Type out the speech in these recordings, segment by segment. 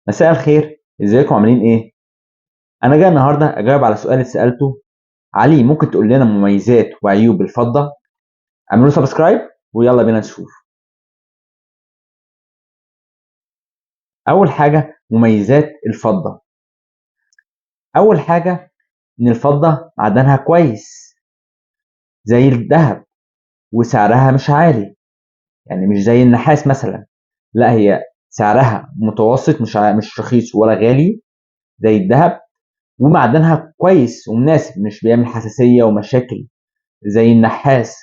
مساء الخير، ازيكم عاملين ايه؟ انا جاي النهارده اجاوب على سؤال اتسالته. علي، ممكن تقول لنا مميزات وعيوب الفضه؟ اعملوا سبسكرايب ويلا بينا نشوف. اول حاجه مميزات الفضه. اول حاجه ان الفضه معدنها كويس زي الذهب، وسعرها مش عالي، يعني مش زي النحاس مثلا. لا، هي سعرها متوسط، مش رخيص ولا غالي زي الذهب، ومعدنها كويس ومناسب، مش بيعمل حساسيه ومشاكل زي النحاس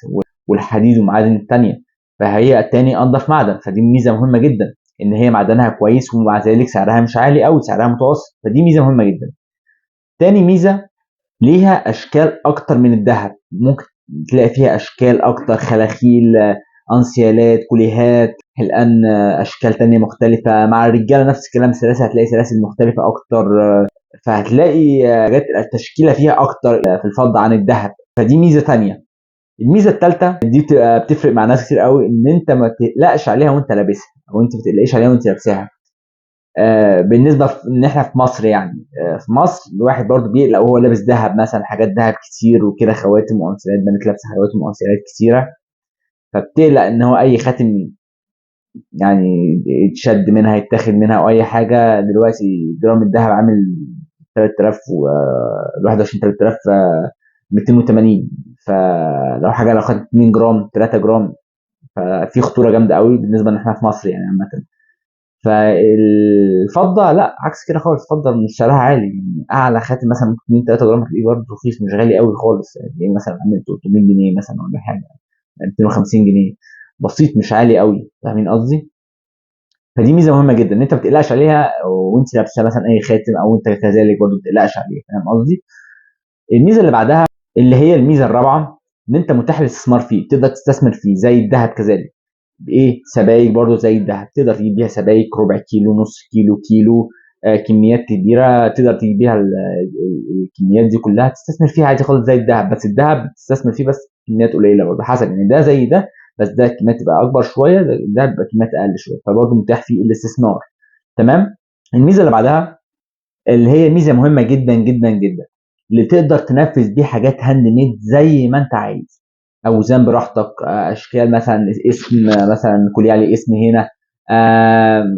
والحديد والمعادن التانية. فهي التاني أنضف معدن، فدي ميزة مهمة جدا، إن هي معدنها كويس ومع ذلك سعرها مش عالي أوي، سعرها متوسط، فدي ميزة مهمة جدا. تاني ميزة، ليها أشكال أكتر من الذهب، ممكن تلاقي فيها أشكال أكتر، خلاخيل، أنسيالات، كليهات، حلقان، أشكال تانية مختلفة. مع الرجالة نفس الكلام، سلاسل هتلاقي سلاسل مختلفة أكتر. فهتلاقي حاجات التشكيلة فيها أكتر في الفضة عن الذهب، فدي ميزة تانية. الميزه الثالثه دي بتفرق مع ناس كتير قوي، ان انت ما تقلقش عليها وانت لابسها، او انت ما تقلقش عليها وانت لابسها. بالنسبه ان احنا في مصر، يعني في مصر الواحد برضو بيقلق وهو لابس ذهب مثلا، حاجات ذهب كتير وكده، خواتم وانسيالات، بنات لابسه خواتم وانسيالات كتيره، فبتقلق ان هو اي خاتم يعني يتشد منها، يتاخد منها او اي حاجه. دلوقتي جرام الذهب عامل 3000 و 21 3000 280. فلو حاجه، لو خدت 2 جرام 3 جرام، ففي خطوره جامده قوي بالنسبه ان احنا في مصر يعني عامه. فالفضه لا، عكس كده خالص، الفضه مش سعرها عالي، يعني اعلى خاتم مثلا ممكن 2 3 جرام تلاقيه برضه رخيص، مش غالي قوي خالص، يعني تلاقيه مثلا عامل 300 جنيه مثلا ولا حاجه، 250 جنيه، بسيط مش عالي قوي، فاهمين قصدي؟ فدي ميزه مهمه جدا، ان انت ما تقلقش عليها وانت لابسه مثلا اي خاتم، او انت كذلك برضه ما تقلقش عليها، فاهم قصدي؟ الميزه اللي بعدها، اللي هي الميزه الرابعه، ان انت متاح الاستثمار فيه، تقدر تستثمر فيه زي الذهب كذلك. بايه؟ سبائك برضو زي الذهب، تقدر تجيب بيها سبائك ربع كيلو، نص كيلو، كيلو، كميات كبيره تقدر تجيب بيها الكميات دي كلها، تستثمر فيها عادي خالص زي الذهب. بس الذهب بتستثمر فيه بس كميات قليله برضه، حسب يعني، ده زي ده، بس ده كميات تبقى اكبر شويه، ده بيبقى كميات اقل شويه، فبرضه متاح فيه الاستثمار. تمام. الميزه اللي بعدها، اللي هي ميزه مهمه جدا جدا جدا، اللي تقدر تنفذ بيه حاجات هاند ميد زي ما انت عايز، اوزان براحتك، اشكال مثلا، اسم مثلا كليه عليه اسم هنا،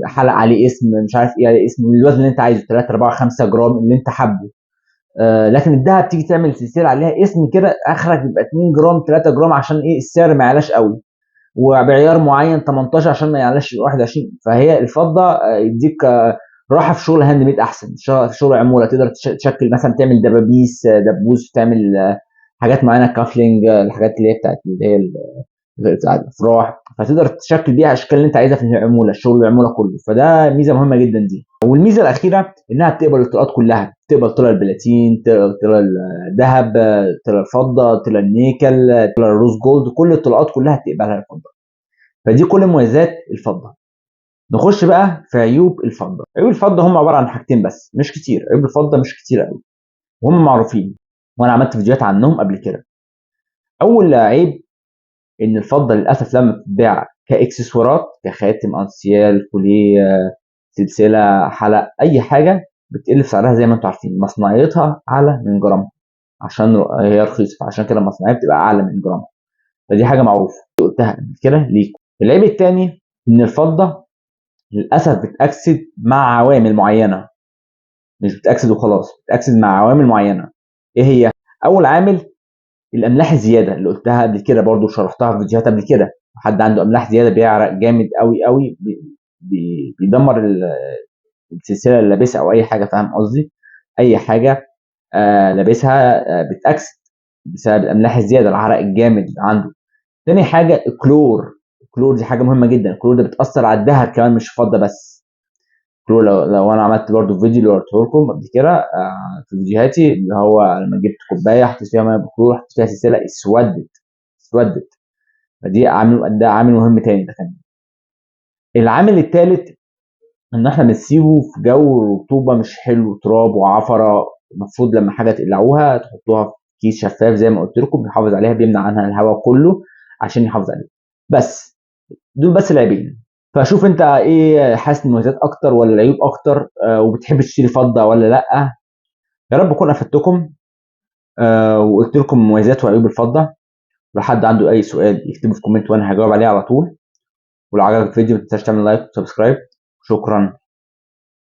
حلق عليه اسم، مش عارف ايه عليه اسم، الوزن اللي انت عايزه 3 4 5 جرام اللي انت حابه. لكن الدهب تيجي تعمل سلسله عليها اسم كده، اخرك يبقى 2 جرام 3 جرام، عشان ايه؟ السعر ما يعلاش قوي، وبعيار معين 18 عشان ما يعلاش 21. فهي الفضه يديك راحه في شغل هاند ميد احسن، في شغل عموله، تقدر تشكل مثلا، تعمل دبابيس، دبوس، تعمل حاجات معينه، كافلنج، الحاجات اللي هي بتاعت اللي هي بتاعت الافراح، فتقدر تشكل بيها اشكال اللي انت عايزها في العموله، الشغل العموله كله. فده ميزه مهمه جدا دي. والميزه الاخيره انها بتقبل الطلقات كلها، بتقبل طلع البلاتين، طلع الذهب، طلع الفضه، طلع النيكل، طلع الروز جولد، كل الطلقات كلها بتقبلها الفضه. فدي كل مميزات الفضه. نخش بقى في عيوب الفضه. عيوب الفضه هم عباره عن حاجتين بس، مش كتير، عيوب الفضه مش كتير قوي، وهم معروفين، وانا عملت فيديوهات عنهم قبل كده. اول عيب، ان الفضه للاسف لما بتتباع كاكسسوارات، كخاتم، انسيال، كوليه، سلسله، حلق، اي حاجه، بتقل في سعرها زي ما انتم عارفين، مصنعيتها اعلى من جرامها، عشان هي رخيصه، فعشان كده المصنعيه بتبقى اعلى من جرامها. فدي حاجه معروفه، قلتها قبل كده ليكم. العيب الثاني، ان الفضه للاسف بتاكسد مع عوامل معينه، مش بتاكسد وخلاص، بتاكسد مع عوامل معينه. ايه هي؟ اول عامل، الاملاح الزياده، اللي قلتها قبل كده برضو، شرحتها في فيديوهات قبل كده. حد عنده املاح زياده بيعرق جامد قوي قوي، بيدمر السلسله اللي لابسها او اي حاجه، فاهم قصدي؟ اي حاجه لابسها بتاكسد بسبب الاملاح الزياده، العرق الجامد عنده. تاني حاجه الكلور. الكلور دي حاجه مهمه جدا، الكلور ده بتاثر على الذهب كمان، مش فضه بس. الكلور، لو انا عملت برضو فيديو اللي وريته لكم قبل كده في فيديوهاتي، اللي هو لما جبت كوبايه حطيت فيها ميه بكلور، حطيت فيها سلسله، اسودت. ده عامل مهم تاني، ده كان. العامل الثالث، ان احنا بنسيبه في جو رطوبه مش حلو، تراب وعفره. المفروض لما حاجه تقلعوها تحطوها في كيس شفاف زي ما قلت لكم، بيحافظ عليها، بيمنع عنها الهواء كله عشان يحافظ عليها. بس دول بس العيبين. فشوف انت ايه، حاسس المميزات اكتر ولا العيوب اكتر، وبتحب تشتري فضه ولا لا. يا رب اكون افدتكم، وقلت لكم مميزات وعيوب الفضه. لو حد عنده اي سؤال يكتبه في كومنت وانا هجاوب عليه على طول. ولو عجبك الفيديو ما تنساش تعمل لايك وسبسكرايب. شكرا.